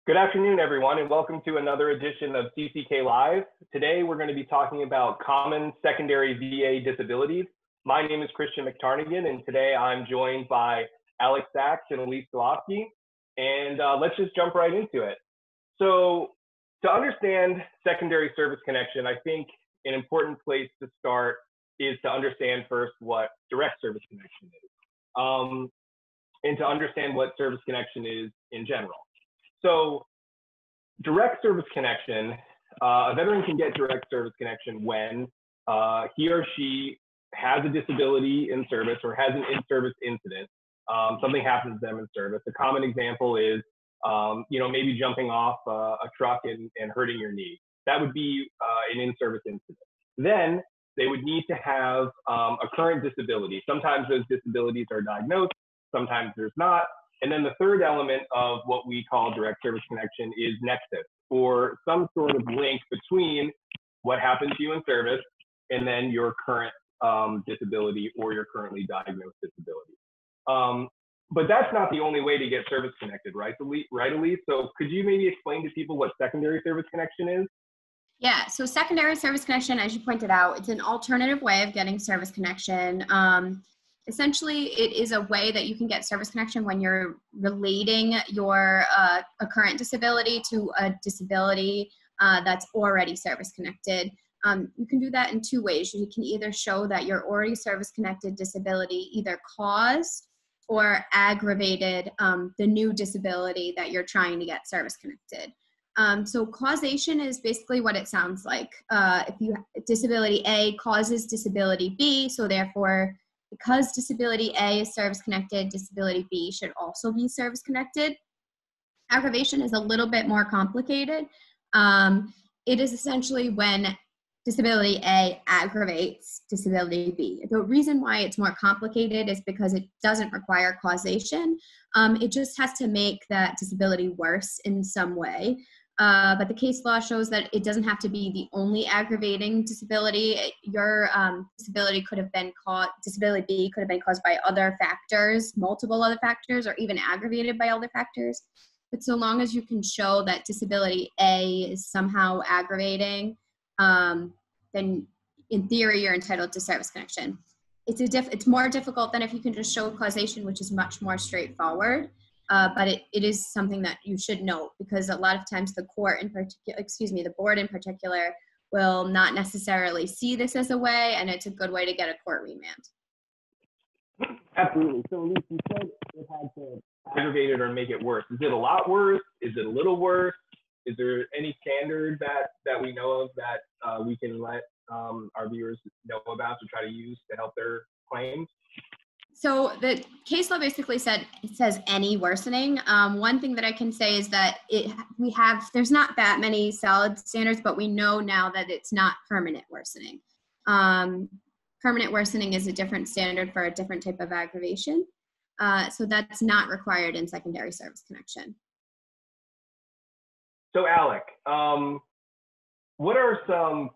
Good afternoon, everyone, and welcome to another edition of CCK Live. Today, we're going to be talking about common secondary VA disabilities. My name is Christian McTarnigan, and today I'm joined by Alex Sachs and Elise Golofsky. And let's just jump right into it. So to understand secondary service connection, I think an important place to start is to understand first what direct service connection is, and to understand what service connection is in general. So direct service connection, a veteran can get direct service connection when he or she has a disability in service or has an in-service incident. Something happens to them in service. A common example is, maybe jumping off a truck and hurting your knee. That would be an in-service incident. Then they would need to have a current disability. Sometimes those disabilities are diagnosed, sometimes there's not. And then the third element of what we call direct service connection is nexus, or some sort of link between what happened to you in service and then your current disability or your currently diagnosed disability. But that's not the only way to get service connected, right, Elise? So could you maybe explain to people what secondary service connection is? Yeah, so secondary service connection, as you pointed out, it's an alternative way of getting service connection. Essentially, it is a way that you can get service connection when you're relating your a current disability to a disability that's already service connected. You can do that in two ways. You can either show that your already service connected disability either caused or aggravated the new disability that you're trying to get service connected. So causation is basically what it sounds like. Disability A causes disability B, so therefore, because disability A is service-connected, disability B should also be service-connected. Aggravation is a little bit more complicated. It is essentially when disability A aggravates disability B. The reason why it's more complicated is because it doesn't require causation. It just has to make that disability worse in some way. But the case law shows that it doesn't have to be the only aggravating disability. Your disability could have been caused, disability B could have been caused by other factors, multiple other factors, or even aggravated by other factors. But so long as you can show that disability A is somehow aggravating, then in theory, you're entitled to service connection. It's more difficult than if you can just show causation, which is much more straightforward. But it is something that you should note, because a lot of times the board in particular will not necessarily see this as a way, and it's a good way to get a court remand. Absolutely. So Elise, you said it had to aggravate it or make it worse. Is it a lot worse? Is it a little worse? Is there any standard that we know of that we can let our viewers know about to try to use to help their claims? So the case law basically says any worsening. One thing that I can say is that there's not that many solid standards, but we know now that it's not permanent worsening. Permanent worsening is a different standard for a different type of aggravation. So that's not required in secondary service connection. So Alec, what are some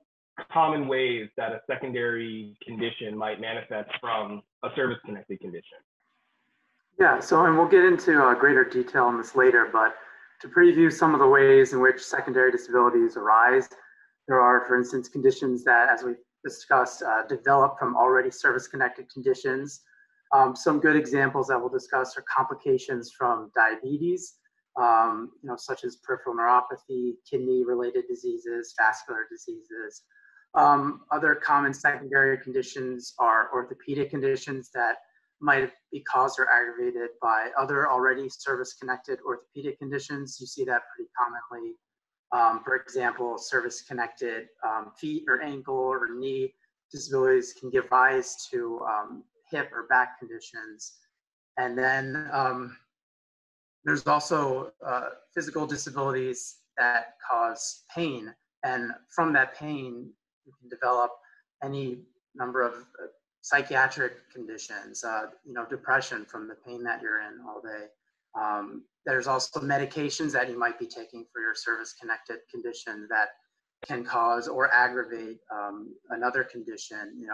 common ways that a secondary condition might manifest from a service-connected condition? Yeah, and we'll get into greater detail on this later, but to preview some of the ways in which secondary disabilities arise, there are, for instance, conditions that, as we discussed, develop from already service-connected conditions. Some good examples that we'll discuss are complications from diabetes, such as peripheral neuropathy, kidney-related diseases, vascular diseases. Other common secondary conditions are orthopedic conditions that might be caused or aggravated by other already service-connected orthopedic conditions. You see that pretty commonly. For example, service-connected feet or ankle or knee disabilities can give rise to hip or back conditions. And then there's also physical disabilities that cause pain. And from that pain, you can develop any number of psychiatric conditions, depression from the pain that you're in all day. There's also medications that you might be taking for your service-connected condition that can cause or aggravate another condition,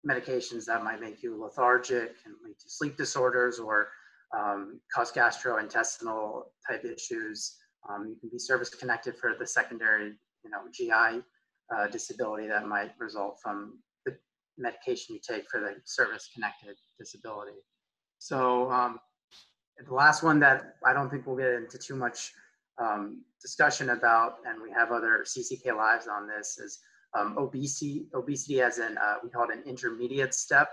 medications that might make you lethargic and lead to sleep disorders or cause gastrointestinal type issues. You can be service connected for the secondary, GI disability that might result from the medication you take for the service connected disability. So the last one that I don't think we'll get into too much discussion about, and we have other CCK lives on this, is obesity. Obesity as in, we call it an intermediate step.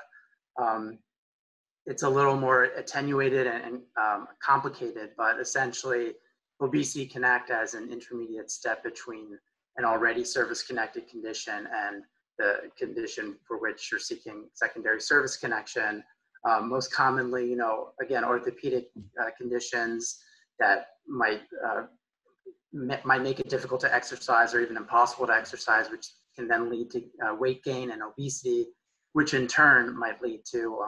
It's a little more attenuated and complicated, but essentially obesity can act as an intermediate step between an already service-connected condition and the condition for which you're seeking secondary service connection. Most commonly, again, orthopedic conditions that might make it difficult to exercise or even impossible to exercise, which can then lead to weight gain and obesity, which in turn might lead to,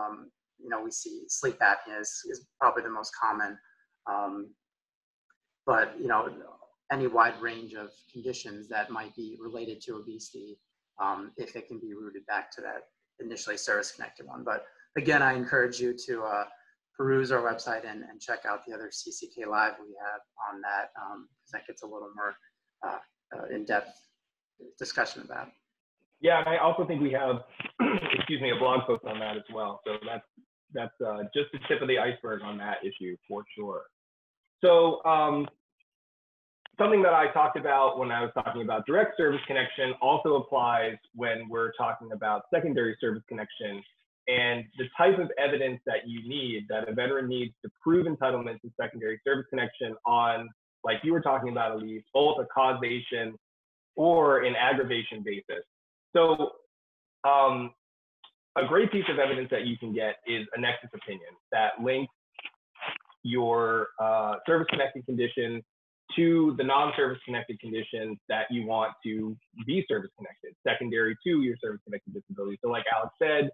we see sleep apnea is probably the most common, but any wide range of conditions that might be related to obesity, if it can be rooted back to that initially service-connected one. But again, I encourage you to peruse our website and check out the other CCK Live we have on that, because that gets a little more in-depth discussion about it. Yeah, and I also think we have, a blog post on that as well. So that's just the tip of the iceberg on that issue for sure. So something that I talked about when I was talking about direct service connection also applies when we're talking about secondary service connection, and the type of evidence that you need, that a veteran needs to prove entitlement to secondary service connection on, like you were talking about, Elise, both a causation or an aggravation basis. So a great piece of evidence that you can get is a nexus opinion that links your service-connected condition to the non-service connected conditions that you want to be service connected, secondary to your service connected disability. So like Alex said,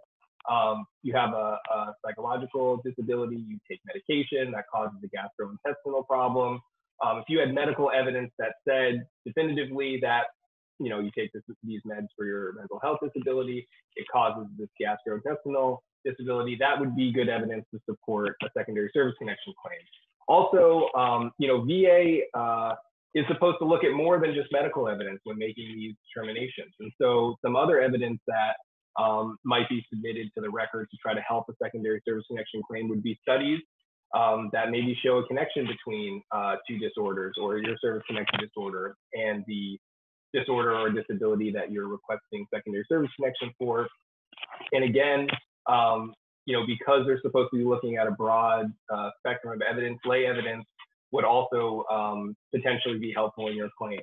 you have a psychological disability, you take medication that causes a gastrointestinal problem. If you had medical evidence that said definitively that you take these meds for your mental health disability, it causes this gastrointestinal disability, that would be good evidence to support a secondary service connection claim. Also, VA is supposed to look at more than just medical evidence when making these determinations. And so some other evidence that might be submitted to the record to try to help a secondary service connection claim would be studies that maybe show a connection between two disorders or your service-connected disorder and the disorder or disability that you're requesting secondary service connection for. And again, because they're supposed to be looking at a broad spectrum of evidence, lay evidence would also potentially be helpful in your claim.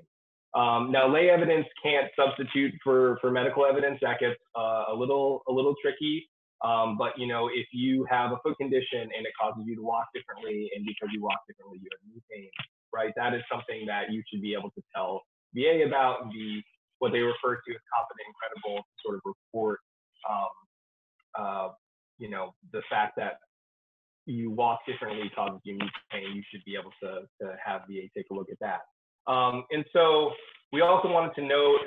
Now, lay evidence can't substitute for medical evidence. That gets a little tricky. But if you have a foot condition and it causes you to walk differently, and because you walk differently, you have knee pain, right? That is something that you should be able to tell VA about and be what they refer to as competent and credible to sort of report, the fact that you walk differently causes you knee pain. You should be able to have VA take a look at that. And so we also wanted to note,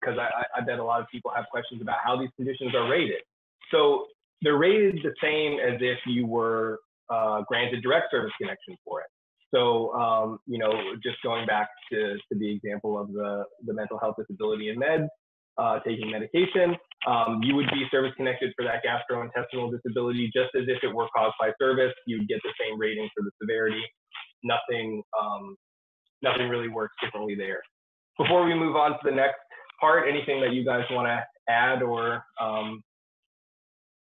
because I bet a lot of people have questions about how these conditions are rated. So they're rated the same as if you were granted direct service connection for it. So, just going back to the example of the mental health disability and meds, taking medication, you would be service connected for that gastrointestinal disability just as if it were caused by service. You'd get the same rating for the severity. Nothing really works differently there. Before we move on to the next part, anything that you guys want to add or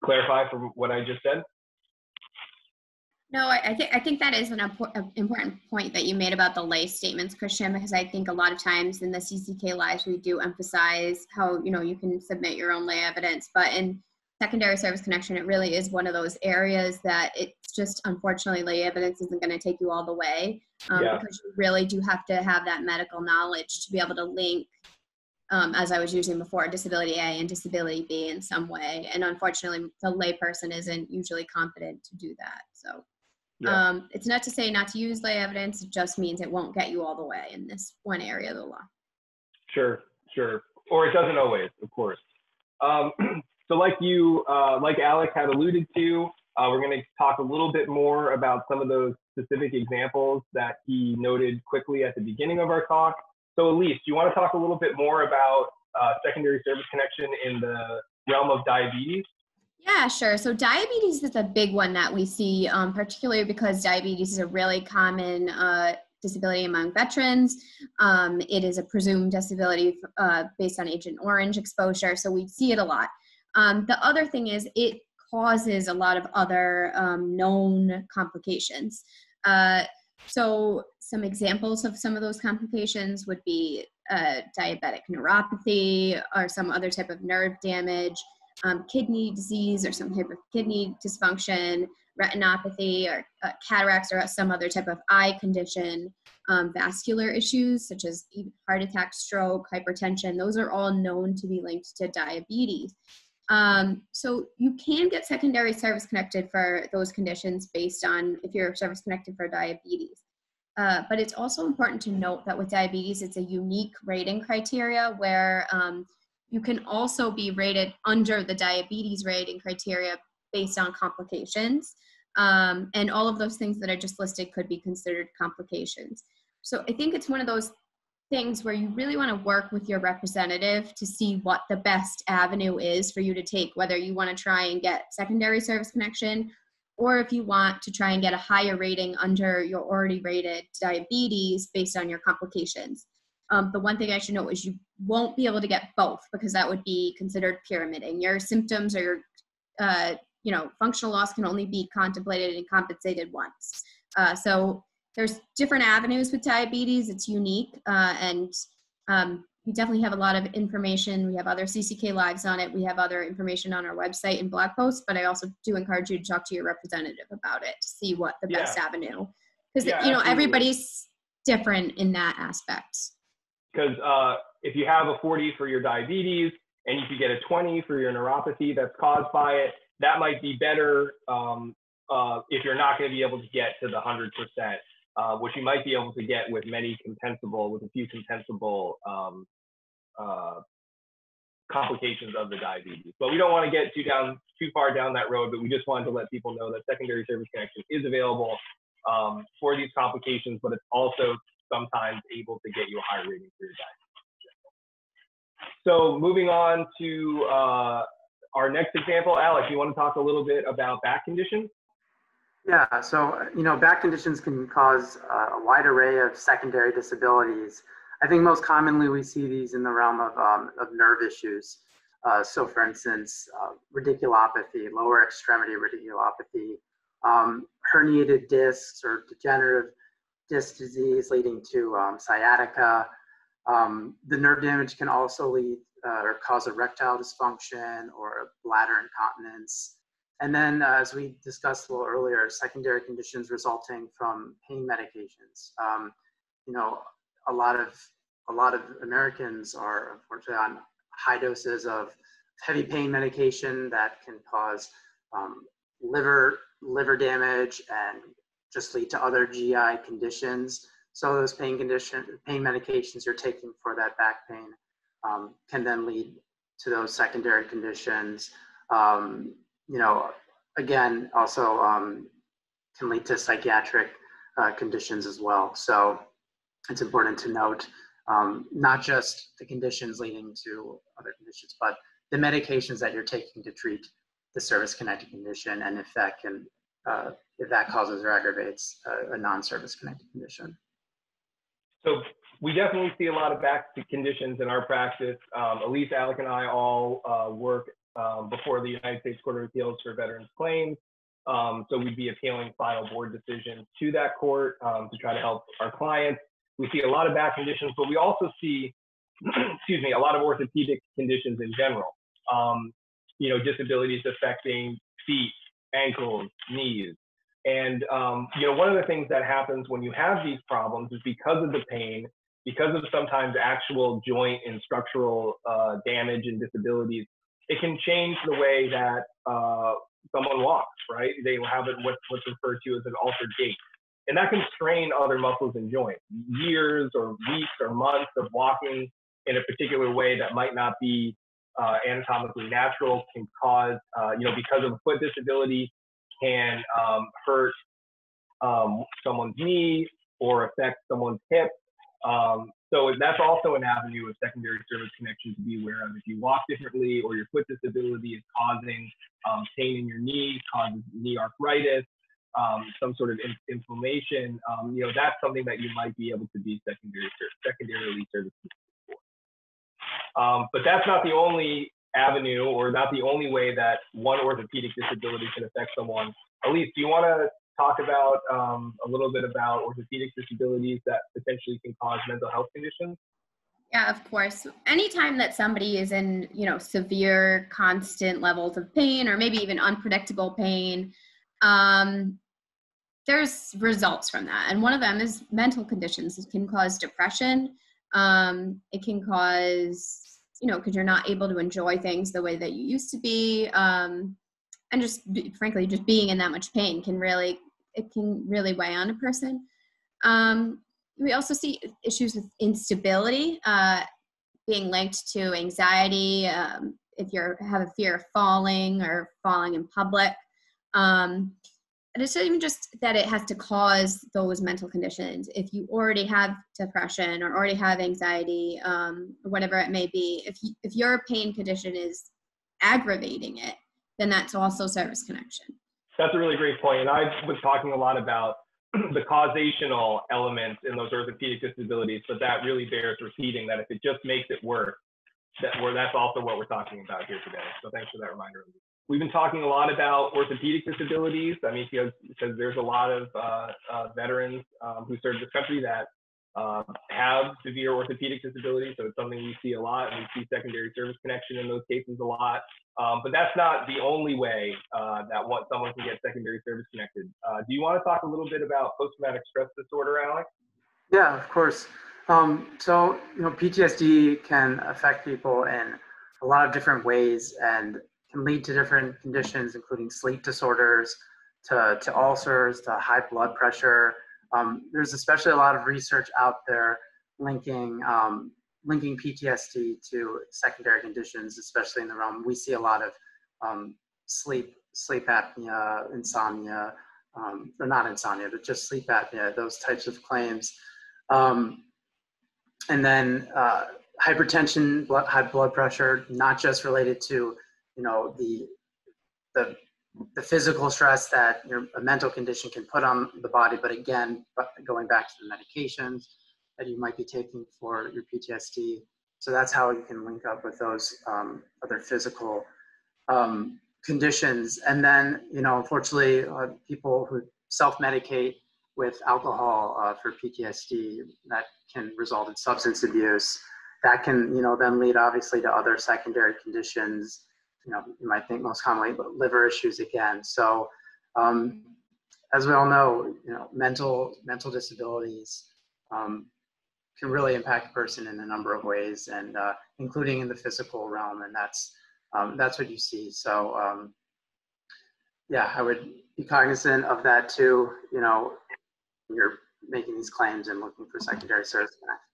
clarify from what I just said? No, I think that is an important point that you made about the lay statements, Christian, because I think a lot of times in the CCK lives we do emphasize how you can submit your own lay evidence, but in secondary service connection it really is one of those areas that it's just unfortunately lay evidence isn't going to take you all the way, because you really do have to have that medical knowledge to be able to link, as I was using before, disability A and disability B in some way, and unfortunately the lay person isn't usually competent to do that. So. Yeah. It's not to say not to use lay evidence, it just means it won't get you all the way in this one area of the law. Sure. Or it doesn't always, of course. So like Alec had alluded to, We're going to talk a little bit more about some of those specific examples that he noted quickly at the beginning of our talk. So Elise, do you want to talk a little bit more about secondary service connection in the realm of diabetes? Yeah, sure. So diabetes is a big one that we see, particularly because diabetes is a really common disability among veterans. It is a presumed disability based on Agent Orange exposure, so we see it a lot. The other thing is it causes a lot of other known complications. So some examples of some of those complications would be diabetic neuropathy or some other type of nerve damage, kidney disease or some type of kidney dysfunction, retinopathy or cataracts or some other type of eye condition, vascular issues such as heart attack, stroke, hypertension. Those are all known to be linked to diabetes. So you can get secondary service connected for those conditions based on if you're service connected for diabetes. But it's also important to note that with diabetes, it's a unique rating criteria where you can also be rated under the diabetes rating criteria based on complications. And all of those things that I just listed could be considered complications. So I think it's one of those things where you really want to work with your representative to see what the best avenue is for you to take, whether you want to try and get secondary service connection, or if you want to try and get a higher rating under your already rated diabetes based on your complications. The one thing I should note is you won't be able to get both because that would be considered pyramiding. Your symptoms or your functional loss can only be contemplated and compensated once. So there's different avenues with diabetes. It's unique, and we definitely have a lot of information. We have other CCK Lives on it. We have other information on our website and blog posts, but I also do encourage you to talk to your representative about it to see what the best avenue, because everybody's different in that aspect. Because if you have a 40 for your diabetes and you could get a 20 for your neuropathy that's caused by it, that might be better if you're not going to be able to get to the 100%, which you might be able to get with a few compensable complications of the diabetes. But we don't want to get too far down that road, but we just wanted to let people know that secondary service connection is available for these complications, but it's also sometimes able to get you a higher rating for your diabetes. So moving on to our next example, Alex, you want to talk a little bit about back conditions? Yeah, so, back conditions can cause a wide array of secondary disabilities. I think most commonly we see these in the realm of nerve issues. So for instance, radiculopathy, lower extremity radiculopathy, herniated discs or degenerative disc disease leading to sciatica. The nerve damage can also lead or cause erectile dysfunction or bladder incontinence. And then, as we discussed a little earlier, secondary conditions resulting from pain medications. A lot of Americans are unfortunately on high doses of heavy pain medication that can cause liver damage and just lead to other GI conditions. So those pain medications you're taking for that back pain can then lead to those secondary conditions. Again, also can lead to psychiatric conditions as well. So it's important to note not just the conditions leading to other conditions, but the medications that you're taking to treat the service-connected condition, and if that causes or aggravates a non-service connected condition. So we definitely see a lot of back conditions in our practice. Elise, Alec, and I all work before the United States Court of Appeals for Veterans Claims. So we'd be appealing final board decisions to that court to try to help our clients. We see a lot of back conditions, but we also see, a lot of orthopedic conditions in general. Disabilities affecting feet, ankles, knees. And, one of the things that happens when you have these problems is because of the pain, because of sometimes actual joint and structural damage and disabilities, it can change the way that someone walks, right? They will have what's referred to as an altered gait. And that can strain other muscles and joints. Years or weeks or months of walking in a particular way that might not be anatomically natural can cause, because of a foot disability, can hurt someone's knee or affect someone's hip. So that's also an avenue of secondary service connection to be aware of. If you walk differently or your foot disability is causing pain in your knee, causes knee arthritis, some sort of inflammation, that's something that you might be able to be secondarily service connected for. But that's not the only avenue or not the only way that one orthopedic disability can affect someone. Elise, do you want to talk about a little bit about orthopedic disabilities that potentially can cause mental health conditions? Yeah, of course. Anytime that somebody is in, severe, constant levels of pain or maybe even unpredictable pain, there's results from that. And one of them is mental conditions. It can cause depression. It can cause, because you're not able to enjoy things the way that you used to be. And just frankly, just being in that much pain can really weigh on a person. We also see issues with instability, being linked to anxiety, if you have a fear of falling or falling in public. And it's not even just that it has to cause those mental conditions. If you already have depression or already have anxiety, or whatever it may be, if your pain condition is aggravating it, then that's also service connection. That's a really great point. And I was talking a lot about the causational elements in those orthopedic disabilities, but that really bears repeating that if it just makes it worse, that's also what we're talking about here today. So thanks for that reminder. We've been talking a lot about orthopedic disabilities. I mean, because there's a lot of veterans who serve this country that have severe orthopedic disabilities. So it's something we see a lot, and we see secondary service connection in those cases a lot. But that's not the only way that someone can get secondary service connected. Do you want to talk a little bit about post-traumatic stress disorder, Alex? Yeah, of course. So, PTSD can affect people in a lot of different ways and can lead to different conditions, including sleep disorders, to ulcers, to high blood pressure. There's especially a lot of research out there linking PTSD to secondary conditions, especially in the realm. We see a lot of sleep apnea, insomnia, or not insomnia, but just sleep apnea, those types of claims. And then hypertension, high blood pressure, not just related to the physical stress that a mental condition can put on the body, but again, going back to the medications that you might be taking for your PTSD. So that's how you can link up with those other physical conditions. And then, unfortunately, people who self-medicate with alcohol for PTSD, that can result in substance abuse. That can, then lead obviously to other secondary conditions. You might think most commonly liver issues again. So as we all know, mental disabilities can really impact a person in a number of ways, and including in the physical realm, and that's what you see. So yeah, I would be cognizant of that too, when you're making these claims and looking for secondary service connection.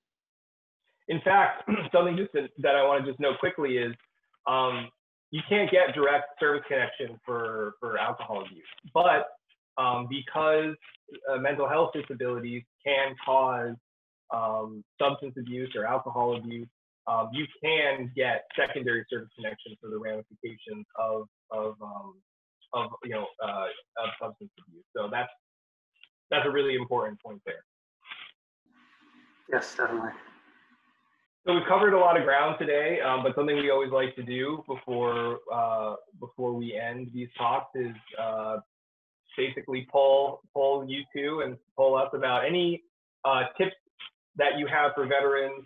In fact, something that I want to just note quickly is you can't get direct service connection for alcohol abuse, but because mental health disabilities can cause substance abuse or alcohol abuse, you can get secondary service connection for the ramifications of substance abuse. So that's a really important point there. Yes, definitely. So we've covered a lot of ground today, but something we always like to do before we end these talks is basically poll you two and poll us about any tips that you have for veterans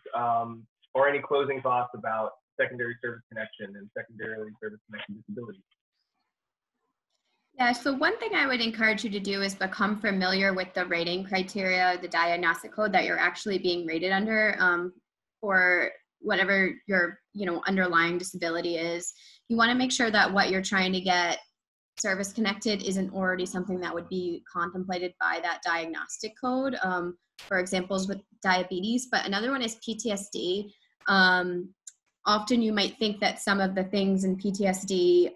or any closing thoughts about secondary service connection and secondarily service connection disabilities. Yeah, so one thing I would encourage you to do is become familiar with the rating criteria, the diagnostic code that you're actually being rated under for whatever your underlying disability is. You want to make sure that what you're trying to get service connected isn't already something that would be contemplated by that diagnostic code. For examples with diabetes, but another one is PTSD. Often you might think that some of the things in PTSD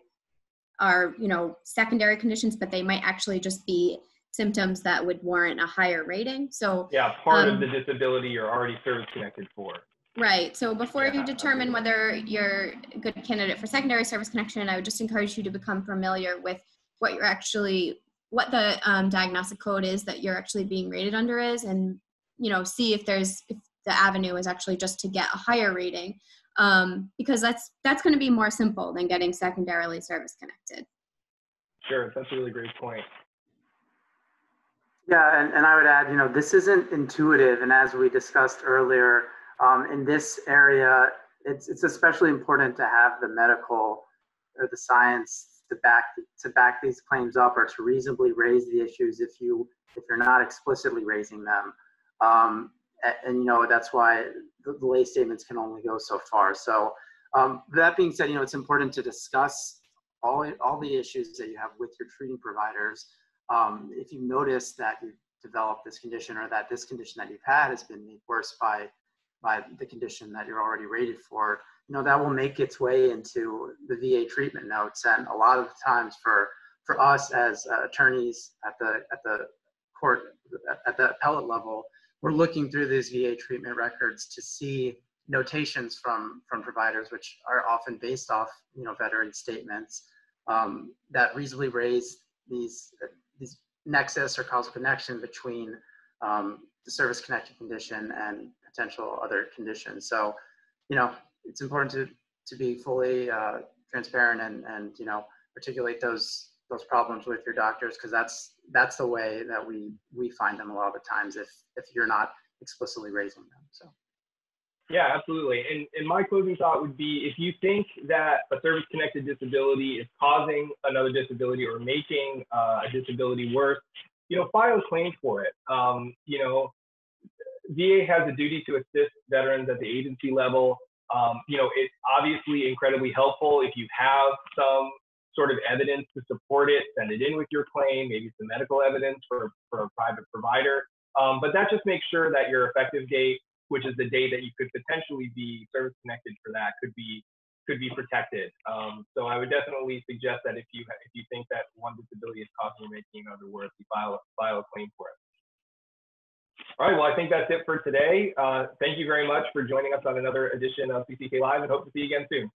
are, you know, secondary conditions, but they might actually just be symptoms that would warrant a higher rating. So yeah, part of the disability you're already service connected for. Right. So before you determine whether you're a good candidate for secondary service connection, I would just encourage you to become familiar with what what the diagnostic code is that you're actually being rated under is, and, you know, see if the avenue is actually just to get a higher rating, because that's going to be more simple than getting secondarily service connected. Sure, that's a really great point. Yeah, and I would add, you know, this isn't intuitive, and as we discussed earlier, in this area, it's especially important to have the medical or the science to back these claims up, or to reasonably raise the issues if you're not explicitly raising them. And you know, that's why the lay statements can only go so far. So that being said, you know, it's important to discuss all the issues that you have with your treating providers. If you notice that you've developed this condition, or that this condition that you've had has been made worse by the condition that you're already rated for, you know, that will make its way into the VA treatment notes. And a lot of the times for us as attorneys at the court, at the appellate level, we're looking through these VA treatment records to see notations from providers, which are often based off, you know, veteran statements that reasonably raise these nexus or causal connection between the service-connected condition and potential other conditions. So, you know, it's important to be fully transparent and you know, articulate those problems with your doctors, because that's the way that we find them a lot of the times if you're not explicitly raising them. So. Yeah, absolutely. And my closing thought would be, if you think that a service-connected disability is causing another disability or making a disability worse, you know, file a claim for it. You know, VA has a duty to assist veterans at the agency level. You know, it's obviously incredibly helpful if you have some sort of evidence to support it, send it in with your claim, maybe some medical evidence for a private provider. But that just makes sure that your effective date, which is the day that you could potentially be service connected for that, could be protected. So I would definitely suggest that if you think that one disability is causing or making another worse, you file a claim for it. All right, well, I think that's it for today. Thank you very much for joining us on another edition of CCK Live, and hope to see you again soon.